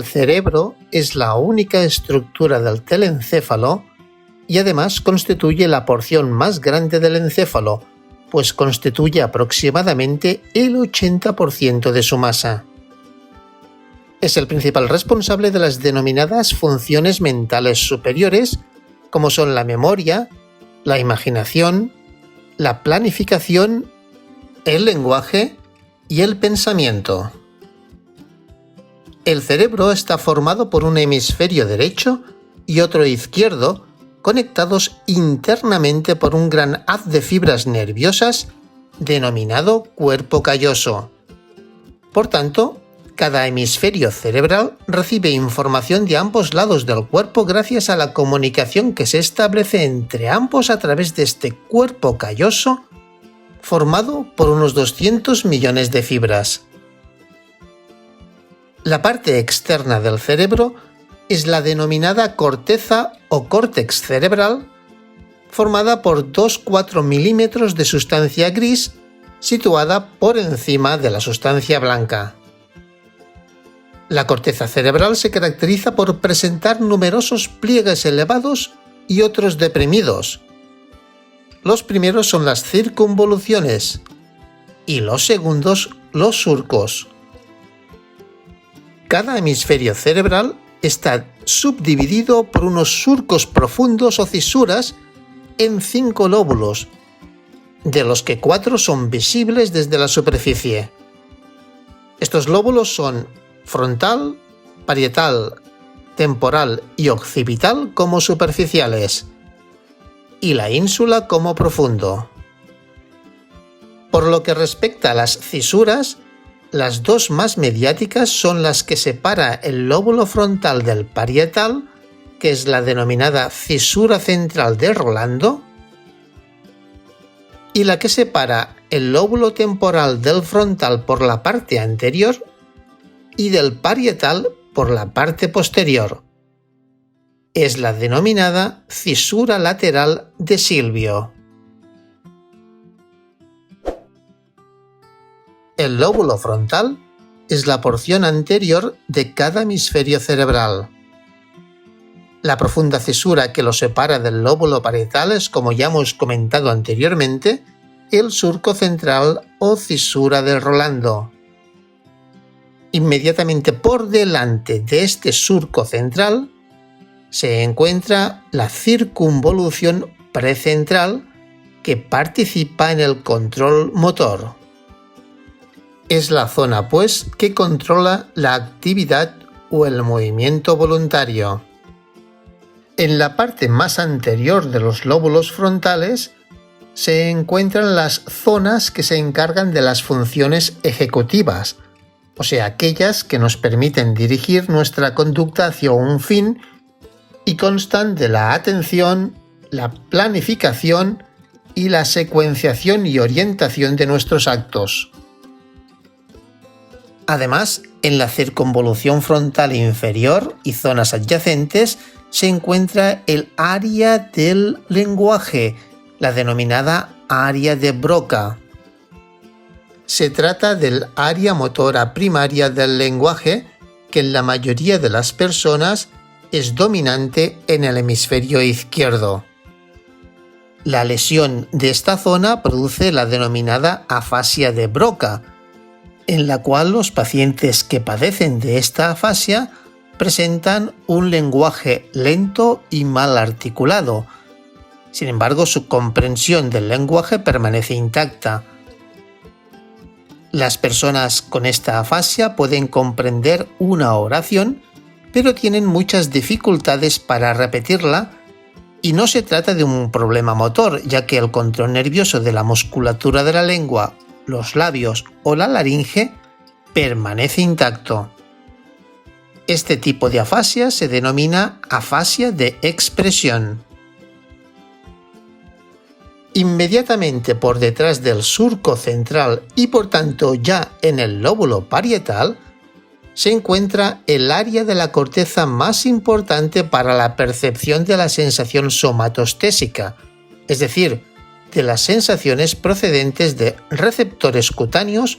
cerebro es la única estructura del telencéfalo y además constituye la porción más grande del encéfalo, pues constituye aproximadamente el 80% de su masa. Es el principal responsable de las denominadas funciones mentales superiores, como son la memoria, la imaginación, la planificación, el lenguaje y el pensamiento. El cerebro está formado por un hemisferio derecho y otro izquierdo, conectados internamente por un gran haz de fibras nerviosas denominado cuerpo calloso. Por tanto, cada hemisferio cerebral recibe información de ambos lados del cuerpo gracias a la comunicación que se establece entre ambos a través de este cuerpo calloso formado por unos 200 millones de fibras. La parte externa del cerebro es la denominada corteza o córtex cerebral, formada por 2-4 milímetros de sustancia gris situada por encima de la sustancia blanca. La corteza cerebral se caracteriza por presentar numerosos pliegues elevados y otros deprimidos. Los primeros son las circunvoluciones y los segundos los surcos. Cada hemisferio cerebral está subdividido por unos surcos profundos o cisuras en 5 lóbulos, de los que 4 son visibles desde la superficie. Estos lóbulos son frontal, parietal, temporal y occipital como superficiales, y la ínsula como profundo. Por lo que respecta a las cisuras, las 2 más mediáticas son las que separa el lóbulo frontal del parietal, que es la denominada cisura central de Rolando, y la que separa el lóbulo temporal del frontal por la parte anterior y del parietal por la parte posterior. Es la denominada cisura lateral de Silvio. El lóbulo frontal es la porción anterior de cada hemisferio cerebral. La profunda cisura que lo separa del lóbulo parietal es, como ya hemos comentado anteriormente, el surco central o cisura de Rolando. Inmediatamente por delante de este surco central se encuentra la circunvolución precentral que participa en el control motor. Es la zona, pues, que controla la actividad o el movimiento voluntario. En la parte más anterior de los lóbulos frontales se encuentran las zonas que se encargan de las funciones ejecutivas, o sea, aquellas que nos permiten dirigir nuestra conducta hacia un fin y constan de la atención, la planificación y la secuenciación y orientación de nuestros actos. Además, en la circunvolución frontal inferior y zonas adyacentes se encuentra el área del lenguaje, la denominada área de Broca. Se trata del área motora primaria del lenguaje, que en la mayoría de las personas es dominante en el hemisferio izquierdo. La lesión de esta zona produce la denominada afasia de Broca, en la cual los pacientes que padecen de esta afasia presentan un lenguaje lento y mal articulado. Sin embargo, su comprensión del lenguaje permanece intacta. Las personas con esta afasia pueden comprender una oración, pero tienen muchas dificultades para repetirla, y no se trata de un problema motor, ya que el control nervioso de la musculatura de la lengua, los labios o la laringe permanece intacto. Este tipo de afasia se denomina afasia de expresión. Inmediatamente por detrás del surco central y por tanto ya en el lóbulo parietal, se encuentra el área de la corteza más importante para la percepción de la sensación somatostésica, es decir, de las sensaciones procedentes de receptores cutáneos,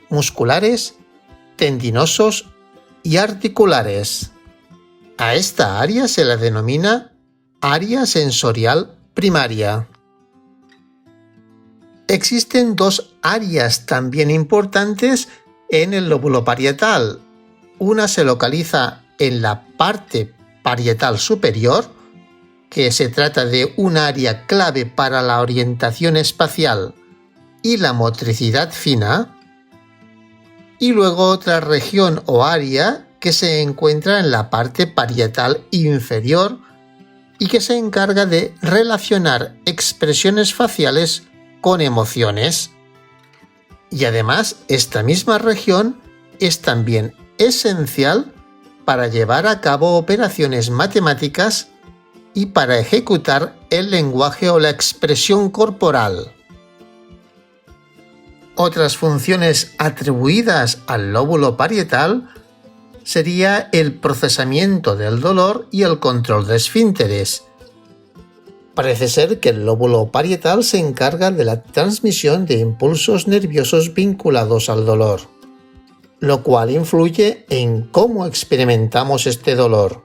musculares, tendinosos y articulares. A esta área se la denomina área sensorial primaria. Existen dos áreas también importantes en el lóbulo parietal. Una se localiza en la parte parietal superior, que se trata de un área clave para la orientación espacial y la motricidad fina, y luego otra región o área que se encuentra en la parte parietal inferior y que se encarga de relacionar expresiones faciales con emociones. Y además, esta misma región es también esencial para llevar a cabo operaciones matemáticas y para ejecutar el lenguaje o la expresión corporal. Otras funciones atribuidas al lóbulo parietal sería el procesamiento del dolor y el control de esfínteres. Parece ser que el lóbulo parietal se encarga de la transmisión de impulsos nerviosos vinculados al dolor, lo cual influye en cómo experimentamos este dolor.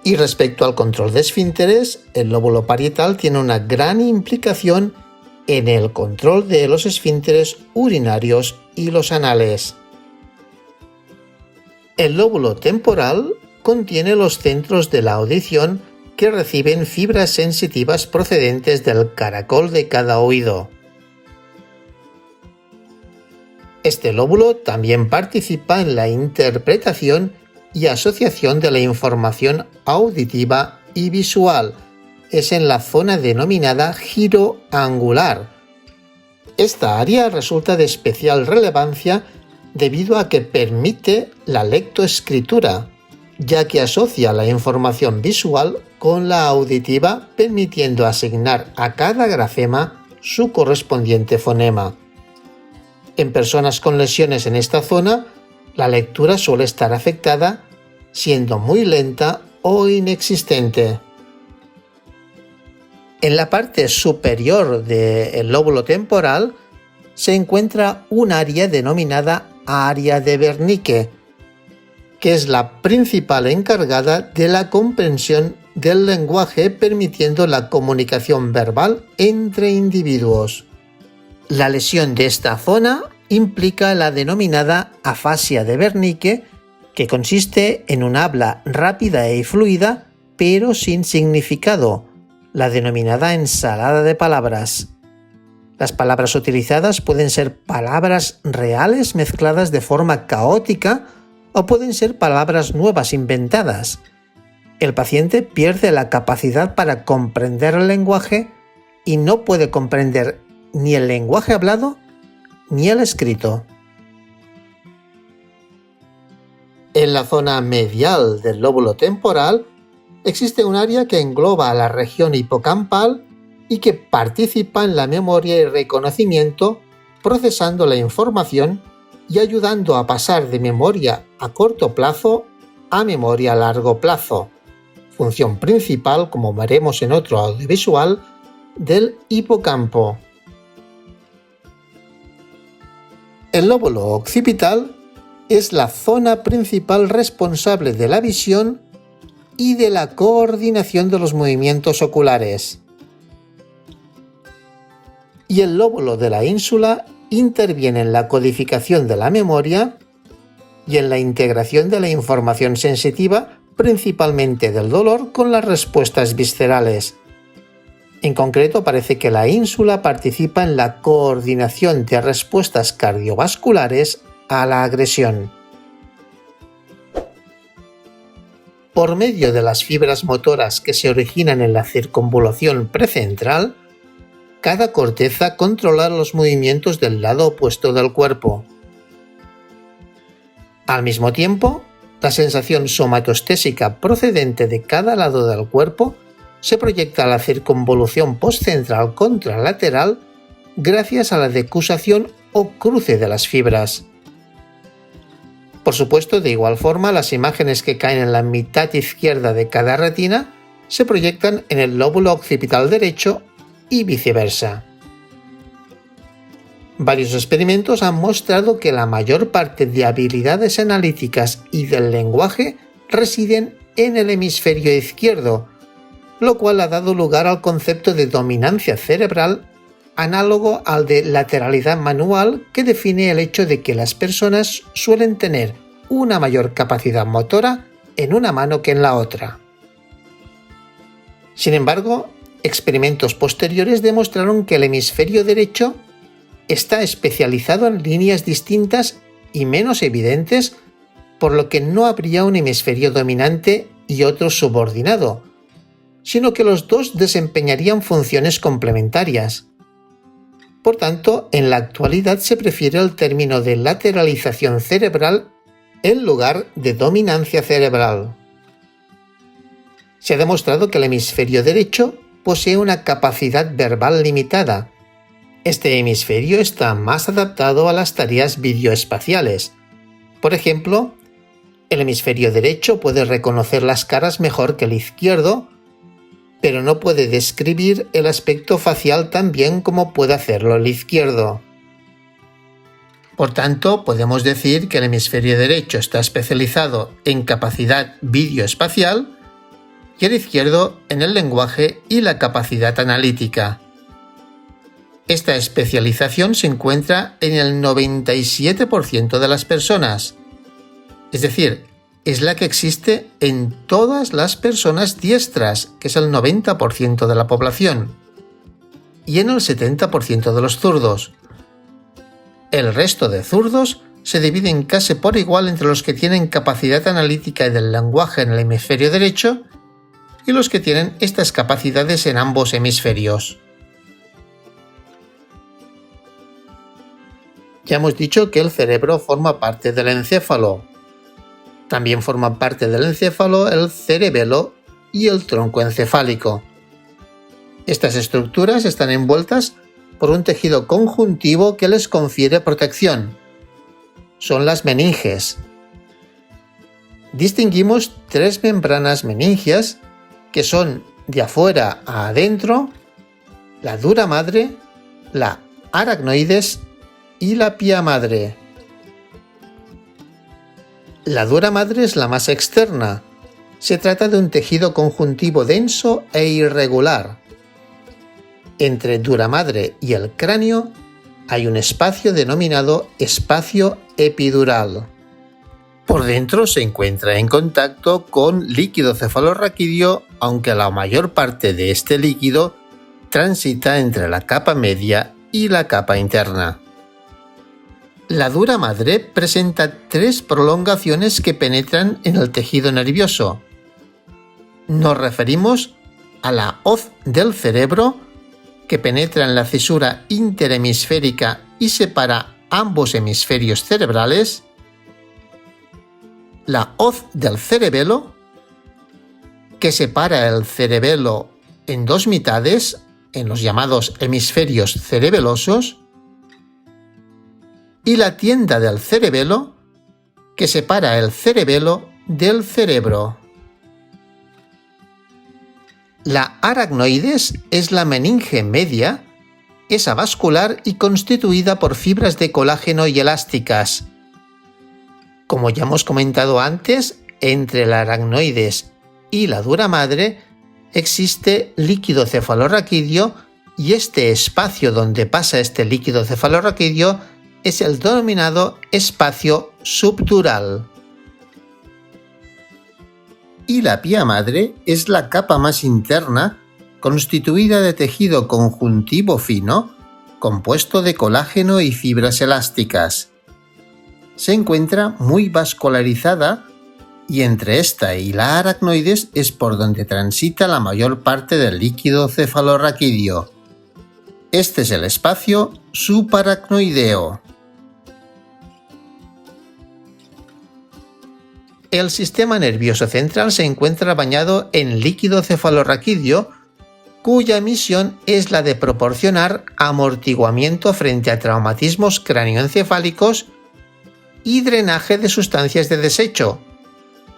Y respecto al control de esfínteres, el lóbulo parietal tiene una gran implicación en el control de los esfínteres urinarios y los anales. El lóbulo temporal contiene los centros de la audición que reciben fibras sensitivas procedentes del caracol de cada oído. Este lóbulo también participa en la interpretación y asociación de la información auditiva y visual. Es en la zona denominada giro angular. Esta área resulta de especial relevancia debido a que permite la lectoescritura, ya que asocia la información visual con la auditiva, permitiendo asignar a cada grafema su correspondiente fonema. En personas con lesiones en esta zona, la lectura suele estar afectada, siendo muy lenta o inexistente. En la parte superior del lóbulo temporal se encuentra un área denominada área de Wernicke, que es la principal encargada de la comprensión del lenguaje, permitiendo la comunicación verbal entre individuos. La lesión de esta zona implica la denominada afasia de Wernicke, que consiste en un habla rápida y fluida, pero sin significado, la denominada ensalada de palabras. Las palabras utilizadas pueden ser palabras reales mezcladas de forma caótica o pueden ser palabras nuevas inventadas. El paciente pierde la capacidad para comprender el lenguaje y no puede comprender ni el lenguaje hablado ni el escrito. En la zona medial del lóbulo temporal existe un área que engloba a la región hipocampal y que participa en la memoria y reconocimiento, procesando la información y ayudando a pasar de memoria a corto plazo a memoria a largo plazo, función principal, como veremos en otro audiovisual, del hipocampo. El lóbulo occipital es la zona principal responsable de la visión y de la coordinación de los movimientos oculares. Y el lóbulo de la ínsula interviene en la codificación de la memoria y en la integración de la información sensitiva, principalmente del dolor, con las respuestas viscerales. En concreto, parece que la ínsula participa en la coordinación de respuestas cardiovasculares a la agresión. Por medio de las fibras motoras que se originan en la circunvolución precentral, cada corteza controla los movimientos del lado opuesto del cuerpo. Al mismo tiempo, la sensación somatostésica procedente de cada lado del cuerpo se proyecta a la circunvolución postcentral contralateral gracias a la decusación o cruce de las fibras. Por supuesto, de igual forma, las imágenes que caen en la mitad izquierda de cada retina se proyectan en el lóbulo occipital derecho y viceversa. Varios experimentos han mostrado que la mayor parte de habilidades analíticas y del lenguaje residen en el hemisferio izquierdo, lo cual ha dado lugar al concepto de dominancia cerebral análogo al de lateralidad manual, que define el hecho de que las personas suelen tener una mayor capacidad motora en una mano que en la otra. Sin embargo, experimentos posteriores demostraron que el hemisferio derecho está especializado en líneas distintas y menos evidentes, por lo que no habría un hemisferio dominante y otro subordinado, sino que los dos desempeñarían funciones complementarias. Por tanto, en la actualidad se prefiere el término de lateralización cerebral en lugar de dominancia cerebral. Se ha demostrado que el hemisferio derecho posee una capacidad verbal limitada. Este hemisferio está más adaptado a las tareas videoespaciales. Por ejemplo, el hemisferio derecho puede reconocer las caras mejor que el izquierdo, pero no puede describir el aspecto facial tan bien como puede hacerlo el izquierdo. Por tanto, podemos decir que el hemisferio derecho está especializado en capacidad videoespacial y el izquierdo en el lenguaje y la capacidad analítica. Esta especialización se encuentra en el 97% de las personas, es decir, es la que existe en todas las personas diestras, que es el 90% de la población, y en el 70% de los zurdos. El resto de zurdos se dividen casi por igual entre los que tienen capacidad analítica y del lenguaje en el hemisferio derecho y los que tienen estas capacidades en ambos hemisferios. Ya hemos dicho que el cerebro forma parte del encéfalo. También forman parte del encéfalo el cerebelo y el tronco encefálico. Estas estructuras están envueltas por un tejido conjuntivo que les confiere protección. Son las meninges. Distinguimos tres membranas meningias que son de afuera a adentro: la dura madre, la aracnoides y la pía madre. La dura madre es la más externa. Se trata de un tejido conjuntivo denso e irregular. Entre dura madre y el cráneo hay un espacio denominado espacio epidural. Por dentro se encuentra en contacto con líquido cefalorraquídeo, aunque la mayor parte de este líquido transita entre la capa media y la capa interna. La dura madre presenta tres prolongaciones que penetran en el tejido nervioso. Nos referimos a la hoz del cerebro, que penetra en la cisura interhemisférica y separa ambos hemisferios cerebrales, la hoz del cerebelo, que separa el cerebelo en dos mitades, en los llamados hemisferios cerebelosos, y la tienda del cerebelo, que separa el cerebelo del cerebro. La aracnoides es la meninge media, es avascular y constituida por fibras de colágeno y elásticas. Como ya hemos comentado antes, entre la aracnoides y la dura madre existe líquido cefalorraquídeo, y este espacio donde pasa este líquido cefalorraquídeo es el denominado espacio subdural. Y la pía madre es la capa más interna, constituida de tejido conjuntivo fino, compuesto de colágeno y fibras elásticas. Se encuentra muy vascularizada y entre esta y la aracnoides es por donde transita la mayor parte del líquido cefalorraquídeo. Este es el espacio subaracnoideo. El sistema nervioso central se encuentra bañado en líquido cefalorraquídeo, cuya misión es la de proporcionar amortiguamiento frente a traumatismos cráneoencefálicos y drenaje de sustancias de desecho,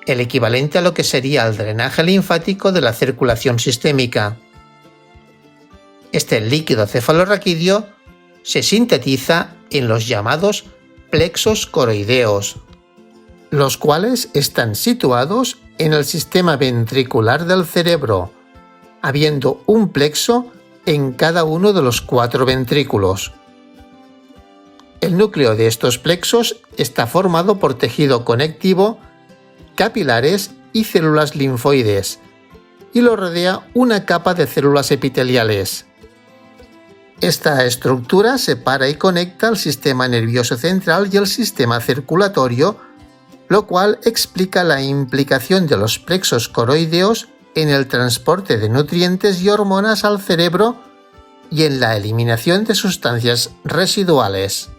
el equivalente a lo que sería el drenaje linfático de la circulación sistémica. Este líquido cefalorraquídeo se sintetiza en los llamados plexos coroideos, los cuales están situados en el sistema ventricular del cerebro, habiendo un plexo en cada uno de los 4 ventrículos. El núcleo de estos plexos está formado por tejido conectivo, capilares y células linfoides, y lo rodea una capa de células epiteliales. Esta estructura separa y conecta el sistema nervioso central y el sistema circulatorio, lo cual explica la implicación de los plexos coroideos en el transporte de nutrientes y hormonas al cerebro y en la eliminación de sustancias residuales.